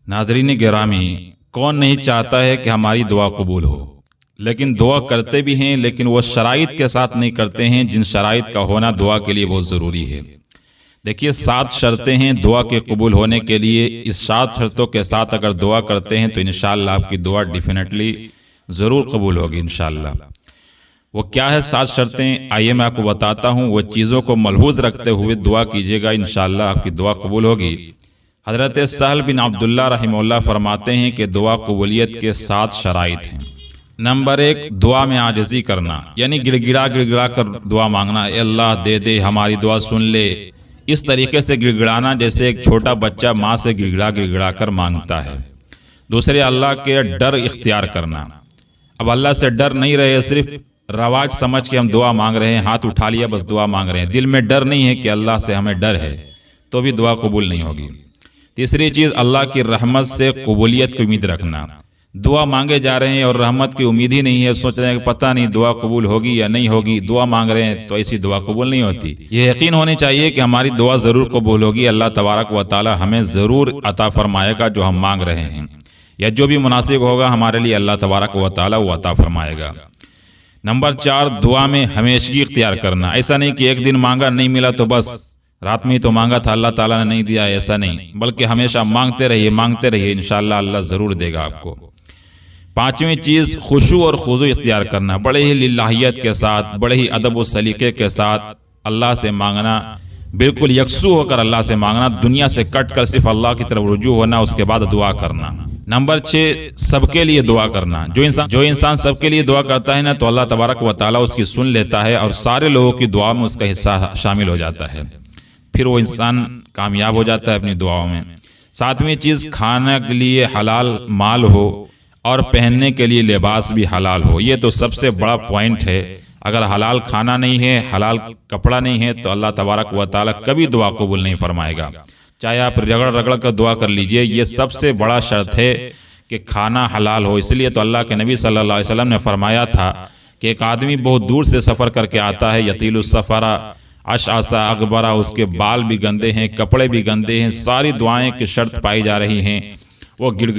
ناظرین گرامی، کون نہیں چاہتا ہے کہ ہماری دعا قبول ہو، لیکن دعا کرتے بھی ہیں لیکن وہ شرائط کے ساتھ نہیں کرتے ہیں جن شرائط کا ہونا دعا کے لیے بہت ضروری ہے۔ دیکھیے 7 شرطیں ہیں دعا کے قبول ہونے کے لیے۔ اس 7 شرطوں کے ساتھ اگر دعا کرتے ہیں تو انشاءاللہ آپ کی دعا ڈیفینیٹلی ضرور قبول ہوگی انشاءاللہ۔ وہ کیا ہے 7 شرطیں؟ آئیے میں آپ کو بتاتا ہوں۔ وہ چیزوں کو ملحوظ رکھتے ہوئے دعا کیجیے گا، انشاءاللہ آپ کی دعا قبول ہوگی۔ حضرت سہل بن عبداللہ رحمہ اللہ فرماتے ہیں کہ دعا قبولیت کے 7 شرائط ہیں۔ نمبر 1، دعا میں عاجزی کرنا، یعنی گڑ گڑا کر دعا مانگنا، اے اللہ دے دے، ہماری دعا سن لے۔ اس طریقے سے گڑ گڑانا جیسے ایک چھوٹا بچہ ماں سے گڑ گڑا کر مانگتا ہے۔ دوسرے، اللہ کے ڈر اختیار کرنا۔ اب اللہ سے ڈر نہیں رہے، صرف رواج سمجھ کے ہم دعا مانگ رہے ہیں، ہاتھ اٹھا لیا بس دعا مانگ رہے ہیں، دل میں ڈر نہیں ہے کہ اللہ سے ہمیں ڈر ہے، تو بھی دعا قبول نہیں ہوگی۔ تیسری چیز، اللہ کی رحمت سے قبولیت کی امید رکھنا۔ دعا مانگے جا رہے ہیں اور رحمت کی امید ہی نہیں ہے، سوچ رہے ہیں کہ پتہ نہیں دعا قبول ہوگی یا نہیں ہوگی، دعا مانگ رہے ہیں تو ایسی دعا قبول نہیں ہوتی۔ یہ یقین ہونی چاہیے کہ ہماری دعا ضرور قبول ہوگی، اللہ تبارک و تعالی ہمیں ضرور عطا فرمائے گا جو ہم مانگ رہے ہیں، یا جو بھی مناسب ہوگا ہمارے لیے اللہ تبارک و تعالی وہ عطا فرمائے گا۔ نمبر 4، دعا میں ہمیشگی اختیار کرنا۔ ایسا نہیں کہ ایک دن مانگا نہیں ملا تو بس رات میں ہی تو مانگا تھا اللہ تعالیٰ نے نہیں دیا، ایسا نہیں، بلکہ ہمیشہ مانگتے رہیے، انشاءاللہ اللہ ضرور دے گا آپ کو۔ 5ویں چیز، خشوع اور خضوع اختیار کرنا، بڑے ہی للہیت کے ساتھ، بڑے ہی ادب و سلیقے کے ساتھ اللہ سے مانگنا، بالکل یکسو ہو کر اللہ سے مانگنا، دنیا سے کٹ کر صرف اللہ کی طرف رجوع ہونا، اس کے بعد دعا کرنا۔ نمبر 6، سب کے لیے دعا کرنا۔ جو انسان سب کے لیے دعا کرتا ہے نا تو اللہ تبارک و تعالیٰ اس کی سن لیتا ہے اور سارے لوگوں کی دعا میں اس کا حصہ شامل ہو جاتا ہے، پھر وہ انسان کامیاب ہو جاتا ہے اپنی دعاؤں میں۔ 7ویں چیز، کھانے کے لیے حلال مال ہو اور پہننے کے لیے لباس بھی حلال ہو۔ یہ تو سب سے بڑا پوائنٹ ہے۔ اگر حلال کھانا نہیں ہے، حلال کپڑا نہیں ہے تو اللہ تبارک و تعالیٰ کبھی دعا قبول نہیں فرمائے گا، چاہے آپ رگڑ کر دعا کر لیجئے۔ یہ سب سے بڑا شرط ہے کہ کھانا حلال ہو۔ اس لیے تو اللہ کے نبی صلی اللہ علیہ وسلم نے فرمایا تھا کہ ایک آدمی بہت دور سے سفر کر کے آتا ہے، یطیل السفر اشعث اغبر، اس کے بال بھی گندے ہیں، کپڑے بھی گندے ہیں، ساری دعائیں کی شرط پائی جا رہی ہیں، وہ گڑ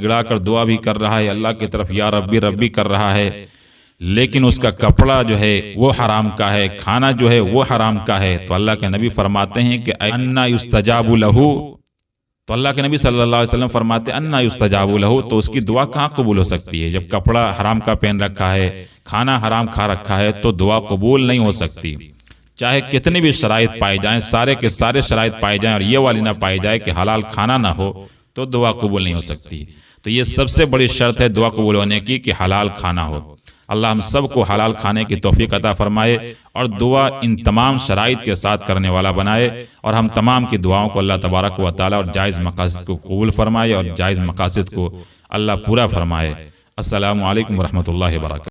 گڑا کر دعا بھی کر رہا ہے، اللہ کی طرف یا ربی ربی کر رہا ہے، لیکن اس کا کپڑا جو ہے وہ حرام کا ہے، کھانا جو ہے وہ حرام کا ہے، تو اللہ کے نبی فرماتے ہیں کہ انا یستجاب لہو، تو اللہ کے نبی صلی اللہ علیہ وسلم فرماتے ہیں انا یستجاب لہو، تو اس کی دعا کہاں قبول ہو سکتی ہے؟ جب کپڑا حرام کا پہن رکھا ہے، کھانا حرام کھا رکھا ہے، تو دعا قبول نہیں ہو سکتی، چاہے کتنی بھی شرائط پائے جائیں، سارے کے سارے شرائط پائے جائیں اور یہ والی نہ پائی جائے کہ حلال کھانا نہ ہو تو دعا قبول نہیں ہو سکتی۔ تو یہ سب سے بڑی شرط ہے دعا قبول ہونے کی کہ حلال کھانا ہو۔ اللہ ہم سب کو حلال کھانے کی توفیق عطا فرمائے اور دعا ان تمام شرائط کے ساتھ کرنے والا بنائے، اور ہم تمام کی دعاؤں کو اللہ تبارک و تعالی اور جائز مقاصد کو قبول فرمائے اور جائز مقاصد کو اللہ پورا فرمائے۔ السلام علیکم ورحمۃ اللہ وبرکاتہ۔